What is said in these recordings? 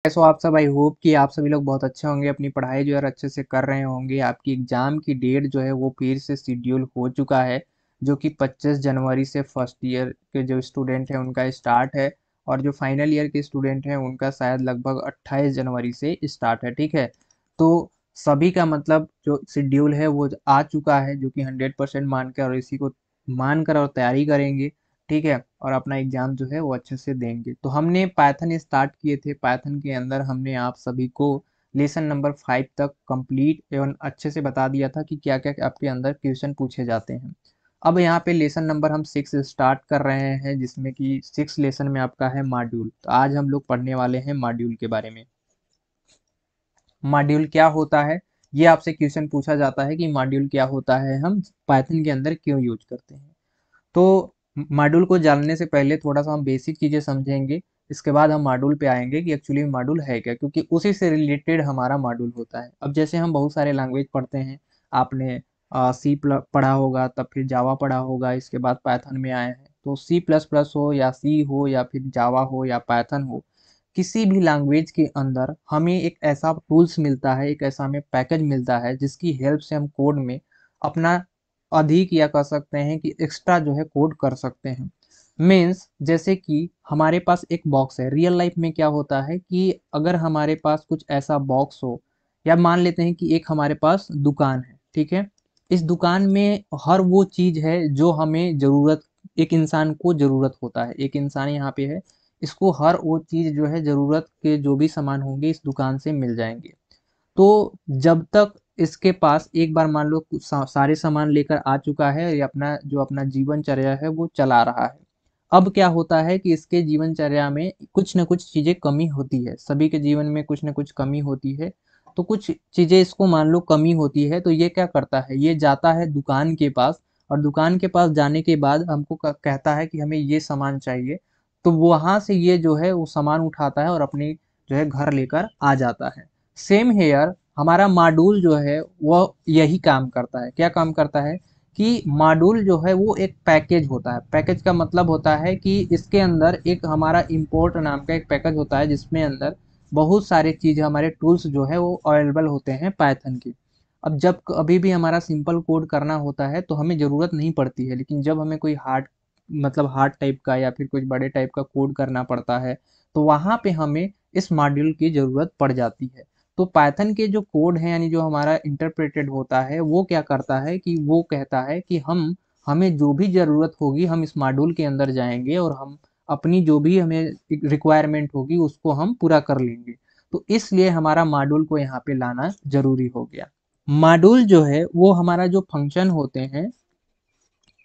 कैसे हो आप सब। आई होप कि आप सभी लोग बहुत अच्छे होंगे, अपनी पढ़ाई जो है अच्छे से कर रहे होंगे। आपकी एग्जाम की डेट जो है वो फिर से शेड्यूल हो चुका है, जो कि 25 जनवरी से फर्स्ट ईयर के जो स्टूडेंट हैं उनका स्टार्ट है, और जो फाइनल ईयर के स्टूडेंट हैं उनका शायद लगभग 28 जनवरी से स्टार्ट है। ठीक है, तो सभी का मतलब जो शेड्यूल है वो आ चुका है, जो कि 100% मान कर और इसी को मान कर और तैयारी करेंगे। ठीक है, और अपना एग्जाम जो है वो अच्छे से देंगे। तो हमने पाइथन स्टार्ट किए थे। पाइथन के अंदर हमने आप सभी को लेसन नंबर 5 तक कंप्लीट एवं अच्छे से बता दिया था कि क्या क्या आपके अंदर क्वेश्चन पूछे जाते हैं। अब यहाँ पे लेसन नंबर हम 6 स्टार्ट कर रहे हैं, जिसमें कि 6 लेसन में आपका है मॉड्यूल। तो आज हम लोग पढ़ने वाले हैं मॉड्यूल के बारे में। मॉड्यूल क्या होता है, ये आपसे क्वेश्चन पूछा जाता है कि मॉड्यूल क्या होता है, हम पाइथन के अंदर क्यों यूज करते हैं। तो मॉड्यूल को जानने से पहले थोड़ा सा हम बेसिक चीज़ें समझेंगे। इसके बाद हम मॉड्यूल पे आएंगे कि एक्चुअली मॉड्यूल है क्या, क्योंकि उसी से रिलेटेड हमारा मॉड्यूल होता है। अब जैसे हम बहुत सारे लैंग्वेज पढ़ते हैं, आपने सी पढ़ा होगा, तब फिर जावा पढ़ा होगा, इसके बाद पाइथन में आए हैं। तो सी प्लस प्लस हो या सी हो या फिर जावा हो या पाइथन हो, किसी भी लैंग्वेज के अंदर हमें एक ऐसा टूल्स मिलता है, एक ऐसा हमें पैकेज मिलता है जिसकी हेल्प से हम कोड में अपना अधिक या कह सकते हैं कि एक्स्ट्रा जो है कोड कर सकते हैं। मीन्स जैसे कि हमारे पास एक बॉक्स है। रियल लाइफ में क्या होता है कि अगर हमारे पास कुछ ऐसा बॉक्स हो, या मान लेते हैं कि एक हमारे पास दुकान है। ठीक है, इस दुकान में हर वो चीज है जो हमें जरूरत, एक इंसान को जरूरत होता है। एक इंसान यहाँ पे है, इसको हर वो चीज जो है जरूरत के जो भी सामान होंगे इस दुकान से मिल जाएंगे। तो जब तक इसके पास एक बार मान लो सारे सामान लेकर आ चुका है, या अपना जो अपना जीवनचर्या है वो चला रहा है। अब क्या होता है कि इसके जीवनचर्या में कुछ न कुछ चीजें कमी होती है। सभी के जीवन में कुछ न कुछ कमी होती है। तो कुछ चीजें इसको मान लो कमी होती है, तो ये क्या करता है, ये जाता है दुकान के पास, और दुकान के पास जाने के बाद हमको कहता है कि हमें ये सामान चाहिए। तो वहां से ये जो है वो सामान उठाता है और अपने जो है घर लेकर आ जाता है। सेम हेयर हमारा मॉड्यूल जो है वह यही काम करता है। क्या काम करता है कि मॉड्यूल जो है वो एक पैकेज होता है। पैकेज का मतलब होता है कि इसके अंदर एक हमारा इंपोर्ट नाम का एक पैकेज होता है, जिसमें अंदर बहुत सारे चीज़ हमारे टूल्स जो है वो अवेलेबल होते हैं पाइथन के। अब जब कभी भी हमारा सिंपल कोड करना होता है तो हमें ज़रूरत नहीं पड़ती है, लेकिन जब हमें कोई हार्ड मतलब हार्ड टाइप का या फिर कुछ बड़े टाइप का कोड करना पड़ता है, तो वहाँ पे हमें इस मॉड्यूल की ज़रूरत पड़ जाती है। तो पाइथन के जो कोड है, यानी जो हमारा इंटरप्रेटेड होता है, वो क्या करता है कि वो कहता है कि हमें जो भी ज़रूरत होगी हम इस मॉड्यूल के अंदर जाएंगे और हम अपनी जो भी हमें रिक्वायरमेंट होगी उसको हम पूरा कर लेंगे। तो इसलिए हमारा मॉड्यूल को यहाँ पे लाना जरूरी हो गया। मॉड्यूल जो है वो हमारा जो फंक्शन होते हैं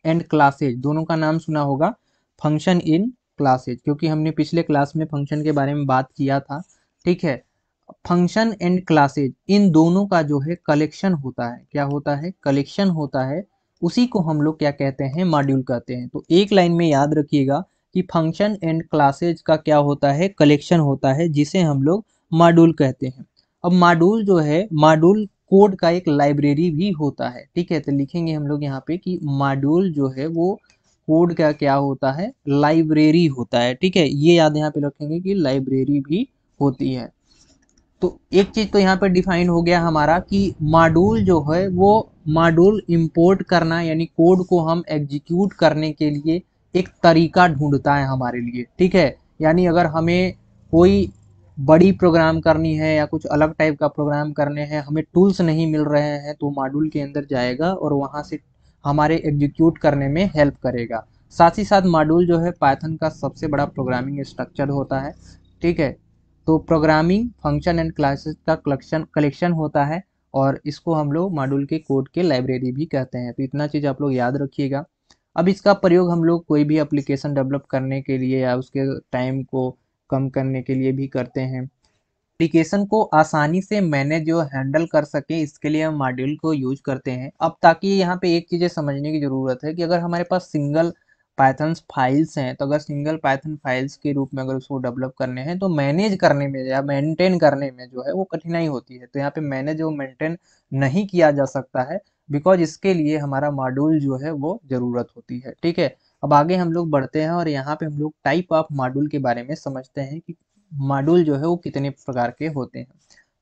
एंड क्लासेज, दोनों का नाम सुना होगा, फंक्शन इन क्लासेज, क्योंकि हमने पिछले क्लास में फंक्शन के बारे में बात किया था। ठीक है, फंक्शन एंड क्लासेज इन दोनों का जो है कलेक्शन होता है। क्या होता है, कलेक्शन होता है। उसी को हम लोग क्या कहते हैं, मॉड्यूल कहते हैं। तो एक लाइन में याद रखिएगा कि फंक्शन एंड क्लासेज का क्या होता है, कलेक्शन होता है, जिसे हम लोग मॉड्यूल कहते हैं। अब मॉड्यूल जो है, मॉड्यूल कोड का एक लाइब्रेरी भी होता है। ठीक है, तो लिखेंगे हम लोग यहाँ पे कि मॉड्यूल जो है वो कोड का क्या होता है, लाइब्रेरी होता है। ठीक है, ये याद यहाँ पे रखेंगे कि लाइब्रेरी भी होती है। तो एक चीज तो यहाँ पे डिफाइन हो गया हमारा कि मॉड्यूल जो है वो मॉड्यूल इंपोर्ट करना, यानी कोड को हम एग्जीक्यूट करने के लिए एक तरीका ढूंढता है हमारे लिए। ठीक है, यानी अगर हमें कोई बड़ी प्रोग्राम करनी है या कुछ अलग टाइप का प्रोग्राम करने हैं, हमें टूल्स नहीं मिल रहे हैं, तो मॉड्यूल के अंदर जाएगा और वहाँ से हमारे एग्जीक्यूट करने में हेल्प करेगा। साथ ही साथ मॉड्यूल जो है पाइथन का सबसे बड़ा प्रोग्रामिंग स्ट्रक्चर होता है। ठीक है, तो प्रोग्रामिंग फंक्शन एंड क्लासेस का कलेक्शन होता है, और इसको हम लोग मॉड्यूल के कोड के लाइब्रेरी भी कहते हैं। तो इतना चीज़ आप लोग याद रखिएगा। अब इसका प्रयोग हम लोग कोई भी एप्लीकेशन डेवलप करने के लिए या उसके टाइम को कम करने के लिए भी करते हैं। एप्लीकेशन को आसानी से मैनेज और हैंडल कर सके, इसके लिए हम मॉड्यूल को यूज करते हैं। अब ताकि यहाँ पे एक चीज़ें समझने की ज़रूरत है कि अगर हमारे पास सिंगल पाइथन फाइल्स हैं, तो अगर सिंगल पाइथन फाइल्स के रूप में अगर उसको डेवलप करने हैं, तो मैनेज करने में या मेंटेन करने में जो है वो कठिनाई होती है। तो यहाँ पे मैनेज और मेंटेन नहीं किया जा सकता है, बिकॉज इसके लिए हमारा मॉड्यूल जो है वो ज़रूरत होती है। ठीक है, अब आगे हम लोग बढ़ते हैं और यहाँ पे हम लोग टाइप ऑफ मॉड्यूल के बारे में समझते हैं कि मॉड्यूल जो है वो कितने प्रकार के होते हैं।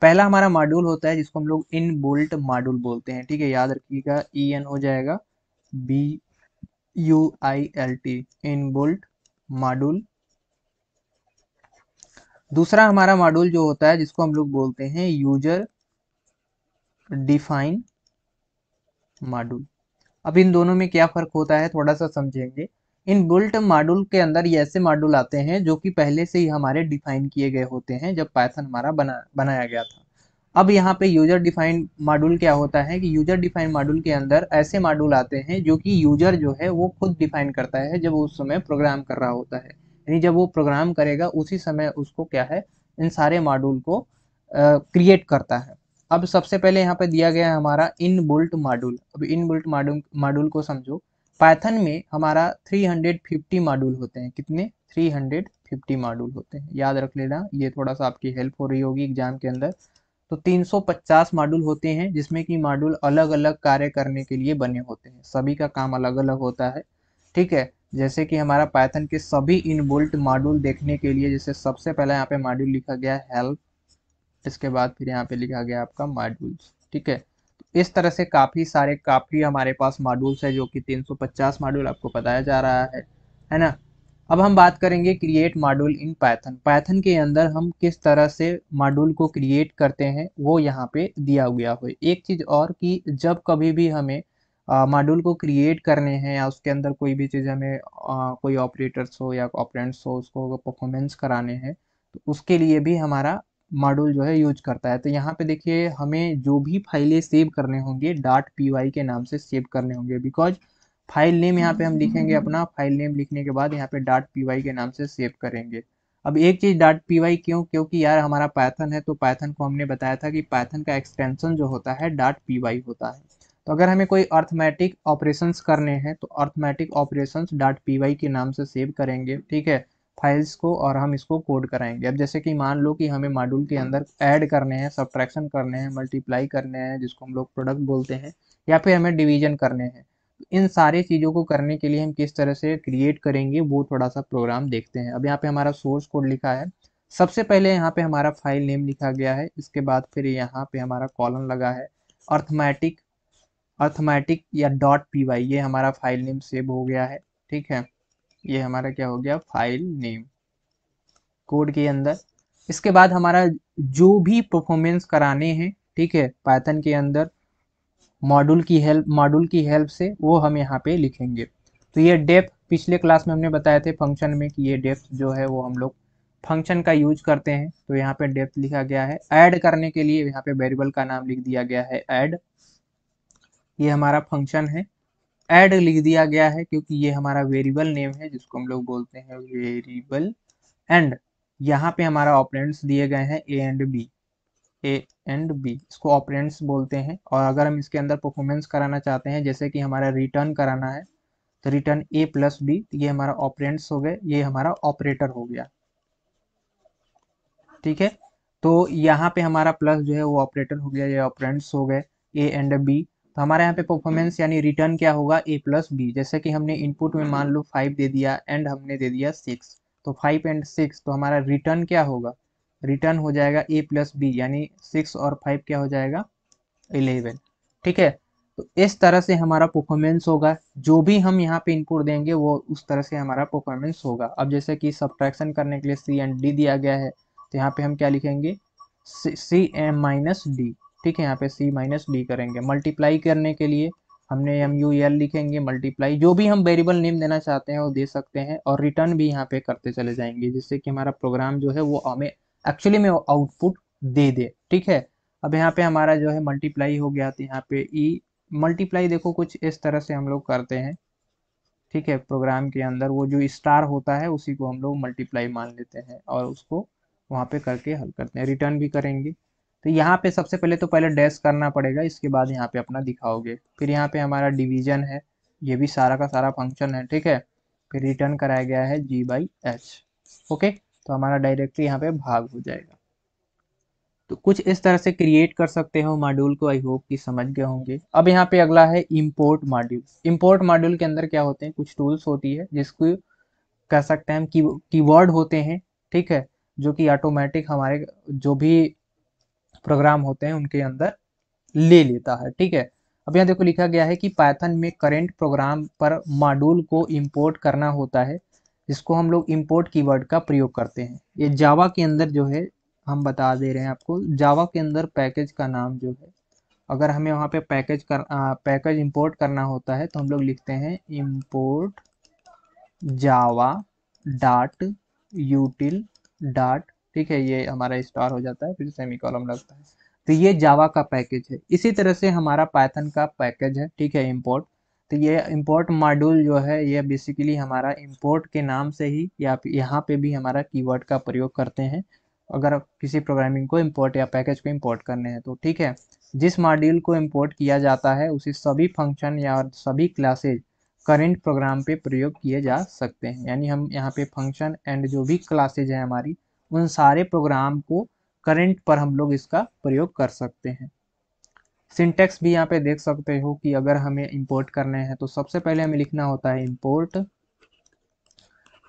पहला हमारा मॉड्यूल होता है जिसको हम लोग इनबिल्ट मॉड्यूल बोलते हैं, ठीक है, याद रखिएगा, EN हो जाएगा BUILT, इनबिल्ट मॉड्यूल। दूसरा हमारा मॉड्यूल जो होता है जिसको हम लोग बोलते हैं यूजर डिफाइन मॉड्यूल। अब इन दोनों में क्या फ़र्क होता है थोड़ा सा समझेंगे। इन बुल्ट मॉड्यूल के अंदर ये ऐसे मॉड्यूल आते हैं जो कि पहले से ही हमारे डिफाइन किए गए होते हैं जब पाइथन हमारा बनाया गया था। अब यहाँ पे यूजर डिफाइंड मॉड्यूल क्या होता है कि यूजर डिफाइंड मॉड्यूल के अंदर ऐसे मॉड्यूल आते हैं जो कि यूजर जो है वो खुद डिफाइन करता है जब वो उस समय प्रोग्राम कर रहा होता है, यानी जब वो प्रोग्राम करेगा उसी समय उसको क्या है, इन सारे मॉड्यूल को क्रिएट करता है। अब सबसे पहले यहाँ पे दिया गया है हमारा इनबिल्ट मॉड्यूल। अब इनबिल्ट मॉड्यूल को समझो। पाइथन में हमारा 350 मॉड्यूल होते हैं, कितने, 350 मॉड्यूल होते हैं, याद रख लेना, ये थोड़ा सा आपकी हेल्प हो रही होगी एग्जाम के अंदर। तो 350 मॉड्यूल होते हैं जिसमें कि मॉड्यूल अलग अलग कार्य करने के लिए बने होते हैं, सभी का काम अलग अलग होता है, ठीक है। जैसे कि हमारा पाइथन के सभी इनबिल्ट मॉड्यूल देखने के लिए, जैसे सबसे पहले यहाँ पे मॉड्यूल लिखा गया है हेल्प, इसके बाद फिर यहाँ पे लिखा गया आपका मॉड्यूल्स, ठीक है। तो इस तरह से काफ़ी हमारे पास मॉड्यूल्स है जो कि 350 मॉड्यूल आपको बताया जा रहा है ना। अब हम बात करेंगे create module in Python. Python के अंदर हम किस तरह से मॉड्यूल को क्रिएट करते हैं वो यहाँ पे दिया गया हो। एक चीज़ और कि जब कभी भी हमें मॉड्यूल को क्रिएट करने हैं या उसके अंदर कोई भी चीज़ हमें कोई ऑपरेटर्स हो या ऑपरेंड्स हो उसको परफॉर्मेंस कराने हैं, तो उसके लिए भी हमारा मॉड्यूल जो है यूज करता है। तो यहाँ पे देखिए हमें जो भी फाइलें सेव करने होंगे .py के नाम से सेव करने होंगे, बिकॉज फाइल नेम यहाँ पे हम लिखेंगे अपना, फाइल नेम लिखने के बाद यहाँ पे .py के नाम से सेव करेंगे। अब एक चीज़ .py क्यों, क्योंकि यार हमारा पाइथन है तो पाइथन को हमने बताया था कि पाइथन का एक्सटेंशन जो होता है .py होता है। तो अगर हमें कोई अर्थमेटिक ऑपरेशंस करने हैं तो अर्थमेटिक ऑपरेशंस .py के नाम से सेव करेंगे, ठीक है, फाइल्स को, और हम इसको कोड कराएंगे। अब जैसे कि मान लो कि हमें मॉड्यूल के अंदर ऐड करने हैं, सब्ट्रैक्शन करने हैं, मल्टीप्लाई करने हैं जिसको हम लोग प्रोडक्ट बोलते हैं, या फिर हमें डिवीजन करने हैं। इन सारी चीज़ों को करने के लिए हम किस तरह से क्रिएट करेंगे वो थोड़ा सा प्रोग्राम देखते हैं। अब यहाँ पे हमारा सोर्स कोड लिखा है, सबसे पहले यहाँ पे हमारा फाइल नेम लिखा गया है, इसके बाद फिर यहाँ पे हमारा कॉलन लगा है, अर्थमेटिक अर्थमेटिक या .py, ये हमारा फाइल नेम सेव हो गया है, ठीक है, ये हमारा क्या हो गया, फाइल नेम कोड के अंदर। इसके बाद हमारा जो भी परफॉर्मेंस कराने हैं, ठीक है, पाइथन के अंदर मॉड्यूल की हेल्प से वो हम यहाँ पे लिखेंगे। तो ये डेफ पिछले क्लास में हमने बताए थे फंक्शन में कि ये डेफ जो है वो हम लोग फंक्शन का यूज करते हैं, तो यहाँ पे डेफ लिखा गया है। ऐड करने के लिए यहाँ पे वेरिएबल का नाम लिख दिया गया है ऐड, ये हमारा फंक्शन है। ऐड लिख दिया गया है क्योंकि ये हमारा वेरिएबल नेम है जिसको हम लोग बोलते हैं वेरिएबल। एंड यहाँ पे हमारा ऑपरेंड्स दिए गए हैं ए एंड बी, इसको ऑपरेंड्स बोलते हैं। और अगर हम इसके अंदर परफॉर्मेंस कराना चाहते हैं, जैसे कि हमारा रिटर्न कराना है, तो रिटर्न A+B, ये हमारा ऑपरेंड्स हो गए, ये हमारा ऑपरेटर हो गया, ठीक है। तो यहाँ पे हमारा प्लस जो है वो ऑपरेटर हो गया, ये ऑपरेंड्स हो गए A एंड B। तो हमारे यहाँ पे परफॉर्मेंस यानी रिटर्न क्या होगा, A+B। जैसे कि हमने इनपुट में मान लो 5 दे दिया एंड हमने दे दिया 6, तो 5 एंड 6, तो हमारा रिटर्न क्या होगा, रिटर्न हो जाएगा A+B, यानी 6 और 5 क्या हो जाएगा, 11, ठीक है। तो इस तरह से हमारा परफॉर्मेंस होगा, जो भी हम यहाँ पे इनपुट देंगे वो उस तरह से हमारा परफॉर्मेंस होगा। अब जैसे कि सब्ट्रैक्शन करने के लिए C एंड D दिया गया है, तो यहाँ पे हम क्या लिखेंगे, C-D, ठीक है, यहाँ पे C-D करेंगे। मल्टीप्लाई करने के लिए हमने MUL लिखेंगे, मल्टीप्लाई, जो भी हम वेरिएबल नेम देना चाहते हैं वो दे सकते हैं, और रिटर्न भी यहाँ पे करते चले जाएंगे जिससे कि हमारा प्रोग्राम जो है वो हमें एक्चुअली में आउटपुट दे दे, ठीक है। अब यहाँ पे हमारा जो है मल्टीप्लाई हो गया, तो यहाँ पे ई मल्टीप्लाई देखो कुछ इस तरह से हम लोग करते हैं, ठीक है। प्रोग्राम के अंदर वो जो स्टार होता है उसी को हम लोग मल्टीप्लाई मान लेते हैं और उसको वहाँ पे करके हल करते हैं, रिटर्न भी करेंगे। तो यहाँ पे सबसे पहले तो पहले डैश करना पड़ेगा, इसके बाद यहाँ पे अपना दिखाओगे। फिर यहाँ पे हमारा डिवीजन है, ये भी सारा का सारा फंक्शन है, ठीक है। फिर रिटर्न कराया गया है G/H, ओके। तो हमारा डायरेक्टली यहाँ पे भाग हो जाएगा। तो कुछ इस तरह से क्रिएट कर सकते हो मॉड्यूल को, आई होप कि समझ गए होंगे। अब यहाँ पे अगला है इंपोर्ट मॉड्यूल। इंपोर्ट मॉड्यूल के अंदर क्या होते हैं, कुछ टूल्स होती है जिसको कह सकते हैं हम कीवर्ड होते हैं, ठीक है। जो कि ऑटोमेटिक हमारे जो भी प्रोग्राम होते हैं उनके अंदर ले लेता है। ठीक है, अब यहाँ देखो लिखा गया है कि पाइथन में करेंट प्रोग्राम पर मॉड्यूल को इंपोर्ट करना होता है, जिसको हम लोग इंपोर्ट कीवर्ड का प्रयोग करते हैं। ये जावा के अंदर जो है, हम बता दे रहे हैं आपको, जावा के अंदर पैकेज का नाम जो है, अगर हमें वहाँ पे पैकेज इंपोर्ट करना होता है तो हम लोग लिखते हैं इंपोर्ट जावा डॉट यूटिल डॉट, ठीक है, ये हमारा स्टार हो जाता है, फिर सेमीकोलन लगता है। तो ये जावा का पैकेज है। इसी तरह से हमारा पाइथन का पैकेज है, ठीक है, इंपोर्ट। तो ये इंपोर्ट मॉड्यूल जो है ये बेसिकली हमारा इंपोर्ट के नाम से ही या यहाँ पे भी हमारा कीवर्ड का प्रयोग करते हैं अगर किसी प्रोग्रामिंग को इंपोर्ट या पैकेज को इंपोर्ट करने हैं तो। ठीक है, जिस मॉड्यूल को इंपोर्ट किया जाता है उसे सभी फंक्शन या सभी क्लासेज करेंट प्रोग्राम पे प्रयोग किए जा सकते हैं। यानी हम यहाँ पे फंक्शन एंड जो भी क्लासेज है हमारी, उन सारे प्रोग्राम को करंट पर हम लोग इसका प्रयोग कर सकते हैं। सिंटेक्स भी यहाँ पे देख सकते हो कि अगर हमें इंपोर्ट करने हैं तो सबसे पहले हमें लिखना होता है इंपोर्ट,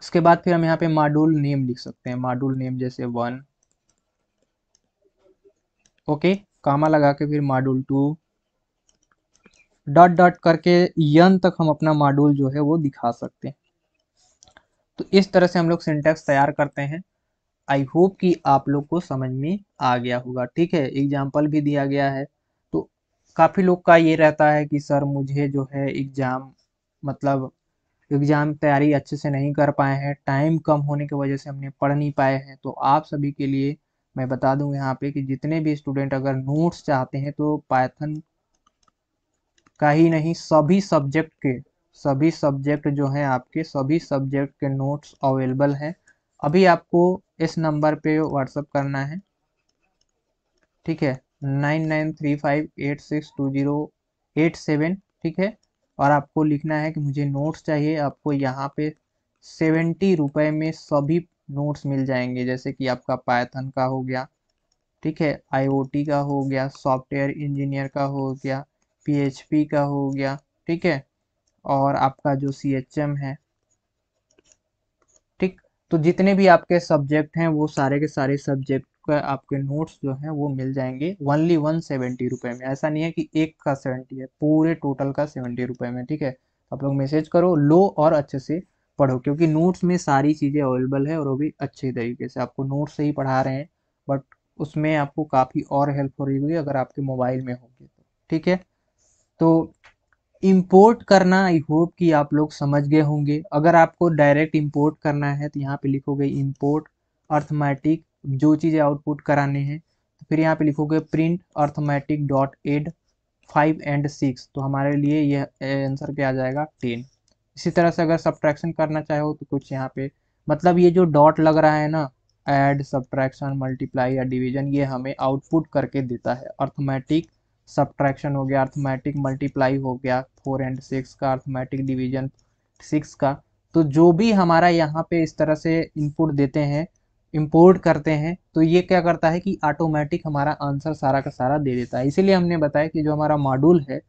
इसके बाद फिर हम यहाँ पे मॉड्यूल नेम लिख सकते हैं, मॉड्यूल नेम जैसे 1, ओके, कामा लगा के फिर मॉड्यूल 2, डॉट डॉट करके यन तक हम अपना मॉड्यूल जो है वो दिखा सकते हैं। तो इस तरह से हम लोग सिंटेक्स तैयार करते हैं। आई होप कि आप लोग को समझ में आ गया होगा। ठीक है, एग्जाम्पल भी दिया गया है। तो काफ़ी लोग का ये रहता है कि सर मुझे जो है एग्ज़ाम, मतलब एग्ज़ाम तैयारी अच्छे से नहीं कर पाए हैं, टाइम कम होने की वजह से हमने पढ़ नहीं पाए हैं। तो आप सभी के लिए मैं बता दूं यहाँ पे कि जितने भी स्टूडेंट अगर नोट्स चाहते हैं तो पाइथन का ही नहीं, सभी सब्जेक्ट जो हैं आपके सभी सब्जेक्ट के नोट्स अवेलेबल हैं। अभी आपको इस नंबर पे व्हाट्सअप करना है, ठीक है, 9935862087, ठीक है, और आपको लिखना है कि मुझे नोट्स चाहिए। आपको यहाँ पे 70 रुपये में सभी नोट्स मिल जाएंगे, जैसे कि आपका पाइथन का हो गया, ठीक है, आईओटी का हो गया, सॉफ्टवेयर इंजीनियर का हो गया, पीएचपी का हो गया, ठीक है, और आपका जो सीएचएम है, ठीक। तो जितने भी आपके सब्जेक्ट हैं वो सारे के सारे सब्जेक्ट का आपके नोट्स जो हैं वो मिल जाएंगे ओनली 170 रुपये में। ऐसा नहीं है कि एक का 70 है, पूरे टोटल का 70 रुपये में। ठीक है, आप लोग मैसेज करो, लो और अच्छे से पढ़ो, क्योंकि नोट्स में सारी चीज़ें अवेलेबल है और वो भी अच्छे तरीके से आपको नोट्स से ही पढ़ा रहे हैं। बट उसमें आपको काफ़ी और हेल्प हो रही होगी अगर आपके मोबाइल में होगी तो। ठीक है, तो इंपोर्ट करना आई होप कि आप लोग समझ गए होंगे। अगर आपको डायरेक्ट इंपोर्ट करना है तो यहाँ पे लिखोगे इंपोर्ट अर्थमेटिक, जो चीज़ें आउटपुट कराने हैं, तो फिर यहाँ पे लिखोगे print arithmetic dot add 5 and 6, तो हमारे लिए यह आंसर क्या आ जाएगा 10। इसी तरह से अगर सब्ट्रैक्शन करना चाहो तो कुछ यहाँ पे, मतलब ये जो डॉट लग रहा है ना, ऐड सब्ट्रैक्शन मल्टीप्लाई या डिवीजन, ये हमें आउटपुट करके देता है। अर्थमेटिक सब्ट्रैक्शन हो गया, अर्थमेटिक मल्टीप्लाई हो गया 4 एंड 6 का, अर्थमेटिक डिवीजन 6 का। तो जो भी हमारा यहाँ पे इस तरह से इनपुट देते हैं, इंपोर्ट करते हैं, तो ये क्या करता है कि ऑटोमेटिक हमारा आंसर सारा का सारा दे देता है। इसीलिए हमने बताया कि जो हमारा मॉड्यूल है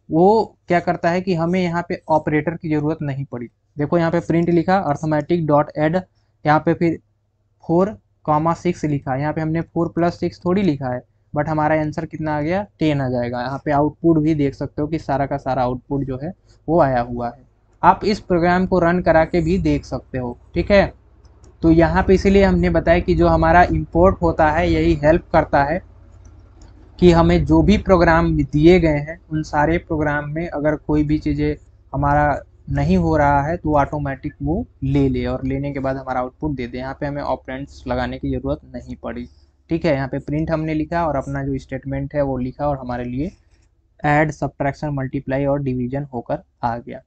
वो क्या करता है कि हमें यहाँ पे ऑपरेटर की ज़रूरत नहीं पड़ी। देखो यहाँ पे प्रिंट लिखा, अर्थमेटिक डॉट एड, यहाँ पे फिर 4, 6 लिखा है, यहाँ पे हमने 4+6 थोड़ी लिखा है, बट हमारा आंसर कितना आ गया 10 आ जाएगा। यहाँ पे आउटपुट भी देख सकते हो कि सारा का सारा आउटपुट जो है वो आया हुआ है। आप इस प्रोग्राम को रन करा के भी देख सकते हो। ठीक है, तो यहाँ पे इसीलिए हमने बताया कि जो हमारा इंपोर्ट होता है यही हेल्प करता है कि हमें जो भी प्रोग्राम दिए गए हैं उन सारे प्रोग्राम में अगर कोई भी चीज़ें हमारा नहीं हो रहा है तो ऑटोमेटिक वो ले ले, और लेने के बाद हमारा आउटपुट दे दे। यहाँ पे हमें ऑपरेंड्स लगाने की ज़रूरत नहीं पड़ी। ठीक है, यहाँ पे प्रिंट हमने लिखा और अपना जो स्टेटमेंट है वो लिखा और हमारे लिए ऐड सब्ट्रैक्शन मल्टीप्लाई और डिवीजन होकर आ गया।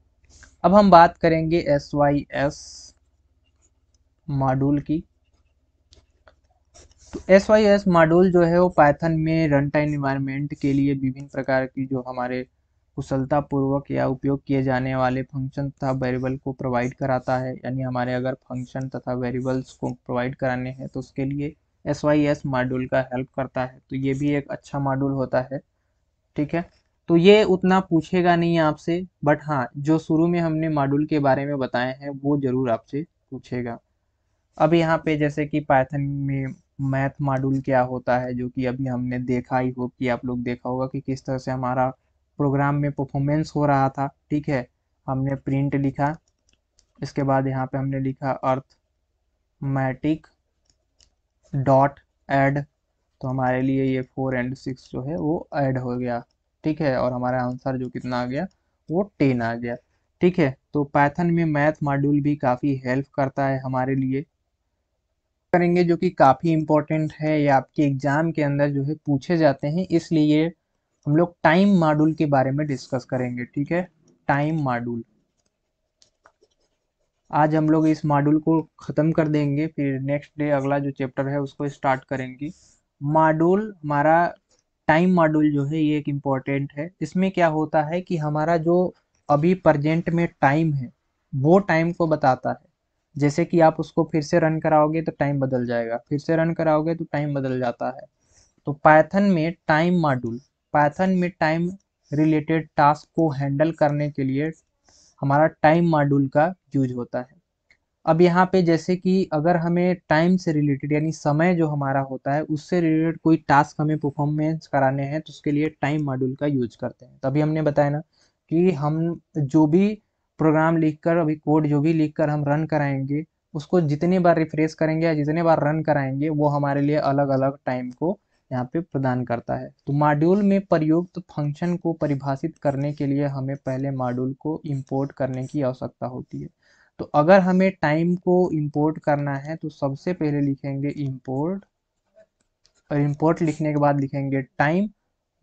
अब हम बात करेंगे SYS मॉड्यूल की। तो SYS मॉड्यूल जो है वो पाइथन में रन टाइम इन्वायरमेंट के लिए विभिन्न प्रकार की जो हमारे कुशलतापूर्वक या उपयोग किए जाने वाले फंक्शन तथा वेरिएबल को प्रोवाइड कराता है। यानी हमारे अगर फंक्शन तथा वेरिएबल्स को प्रोवाइड कराने हैं तो उसके लिए SYS मॉड्यूल का हेल्प करता है। तो ये भी एक अच्छा मॉड्यूल होता है। ठीक है, तो ये उतना पूछेगा नहीं आपसे, बट हाँ जो शुरू में हमने मॉड्यूल के बारे में बताए हैं वो जरूर आपसे पूछेगा। अब यहाँ पे जैसे कि पाइथन में मैथ मॉड्यूल क्या होता है, जो कि अभी हमने देखा ही हो, कि आप लोग देखा होगा कि किस तरह से हमारा प्रोग्राम में परफॉर्मेंस हो रहा था। ठीक है, हमने प्रिंट लिखा, इसके बाद यहाँ पे हमने लिखा अर्थमेटिक डॉट ऐड, तो हमारे लिए ये 4 एंड 6 जो है वो ऐड हो गया। ठीक है, और हमारा आंसर जो कितना आ गया, वो 10 आ गया। ठीक है, तो पाइथन में मैथ मॉड्यूल भी काफ़ी हेल्प करता है हमारे लिए, करेंगे जो कि काफ़ी इम्पोर्टेंट है, ये आपके एग्जाम के अंदर जो है पूछे जाते हैं, इसलिए हम लोग टाइम मॉड्यूल के बारे में डिस्कस करेंगे। ठीक है, टाइम मॉड्यूल आज हम लोग इस मॉड्यूल को ख़त्म कर देंगे, फिर नेक्स्ट डे अगला जो चैप्टर है उसको स्टार्ट करेंगे। मॉड्यूल हमारा टाइम मॉड्यूल जो है ये एक इम्पॉर्टेंट है। इसमें क्या होता है कि हमारा जो अभी प्रेजेंट में टाइम है वो टाइम को बताता है। जैसे कि आप उसको फिर से रन कराओगे तो टाइम बदल जाएगा, फिर से रन कराओगे तो टाइम बदल जाता है। तो पाइथन में टाइम मॉड्यूल, पाइथन में टाइम रिलेटेड टास्क को हैंडल करने के लिए हमारा टाइम मॉड्यूल का यूज होता है। अब यहाँ पे जैसे कि अगर हमें टाइम से रिलेटेड यानी समय जो हमारा होता है उससे रिलेटेड कोई टास्क हमें परफॉर्मेंस कराने हैं, तो उसके लिए टाइम मॉड्यूल का यूज करते हैं। तभी हमने बताया ना कि हम जो भी प्रोग्राम लिखकर, अभी कोड जो भी लिखकर हम रन कराएंगे, उसको जितनी बार रिफ्रेश करेंगे या जितने बार रन कराएंगे वो हमारे लिए अलग अलग टाइम को यहाँ पे प्रदान करता है। तो मॉड्यूल में प्रयुक्त फंक्शन को परिभाषित करने के लिए हमें पहले मॉड्यूल को इंपोर्ट करने की आवश्यकता होती है। तो अगर हमें टाइम को इंपोर्ट करना है तो सबसे पहले लिखेंगे इंपोर्ट, और इंपोर्ट लिखने के बाद लिखेंगे टाइम,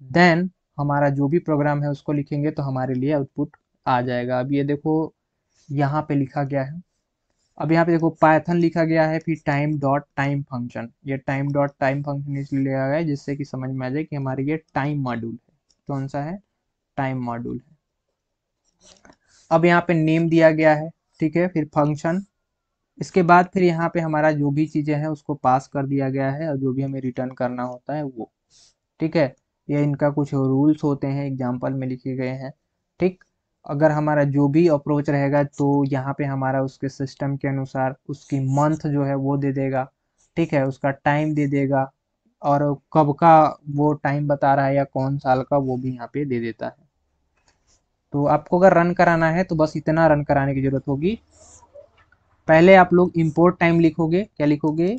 देन हमारा जो भी प्रोग्राम है उसको लिखेंगे तो हमारे लिए आउटपुट आ जाएगा। अब ये देखो यहाँ पे लिखा गया है, अब यहाँ पे देखो पाइथन लिखा गया है, फिर टाइम डॉट टाइम फंक्शन, ये टाइम डॉट टाइम फंक्शन इसलिए लिखा गया है जिससे कि समझ में आ जाए कि हमारे ये टाइम मॉड्यूल है। कौन सा है? टाइम मॉड्यूल है। अब यहाँ पे नेम दिया गया है, ठीक है, फिर फंक्शन, इसके बाद फिर यहाँ पे हमारा जो भी चीज़ें हैं उसको पास कर दिया गया है, और जो भी हमें रिटर्न करना होता है वो। ठीक है, ये इनका कुछ रूल्स होते हैं, एग्जाम्पल में लिखे गए हैं। ठीक, अगर हमारा जो भी अप्रोच रहेगा तो यहाँ पे हमारा उसके सिस्टम के अनुसार उसकी मंथ जो है वो दे देगा। ठीक है, उसका टाइम दे देगा, और कब का वो टाइम बता रहा है या कौन साल का वो भी यहाँ पे दे देता है। तो आपको अगर रन कराना है तो बस इतना रन कराने की जरूरत होगी। पहले आप लोग इंपोर्ट टाइम लिखोगे, क्या लिखोगे?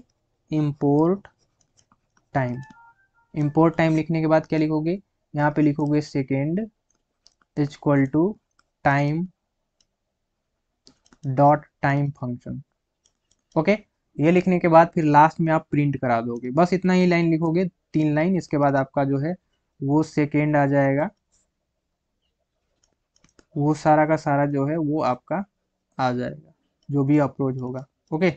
Import time. इंपोर्ट टाइम लिखने के बाद क्या लिखोगे? यहाँ पे लिखोगे second is equal to time dot time function. Okay, ये लिखने के बाद फिर लास्ट में आप प्रिंट करा दोगे, बस इतना ही लाइन लिखोगे, 3 लाइन। इसके बाद आपका जो है वो सेकेंड आ जाएगा, वो सारा का सारा जो है वो आपका आ जाएगा, जो भी अप्रोच होगा। ओके,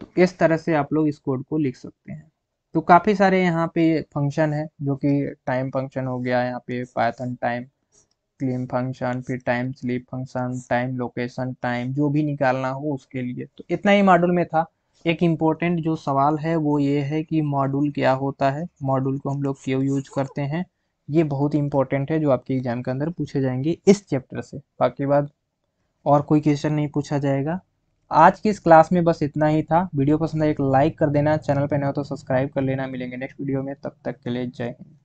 तो इस तरह से आप लोग इस कोड को लिख सकते हैं। तो काफ़ी सारे यहाँ पे फंक्शन है, जो कि टाइम फंक्शन हो गया, यहाँ पे पाइथन टाइम क्लेम फंक्शन, फिर time sleep function, time location, time जो भी निकालना हो उसके लिए। तो इतना ही मॉड्यूल में था। एक इम्पोर्टेंट जो सवाल है वो ये है कि मॉड्यूल क्या होता है, मॉड्यूल को हम लोग क्यों यूज करते हैं। ये बहुत इंपॉर्टेंट है, जो आपके एग्जाम के अंदर पूछे जाएंगे इस चैप्टर से। बाकी बात और कोई क्वेश्चन नहीं पूछा जाएगा। आज की इस क्लास में बस इतना ही था। वीडियो पसंद आए एक लाइक कर देना, चैनल पे नए हो तो सब्सक्राइब कर लेना। मिलेंगे नेक्स्ट वीडियो में, तब तक के लिए जय हिंद।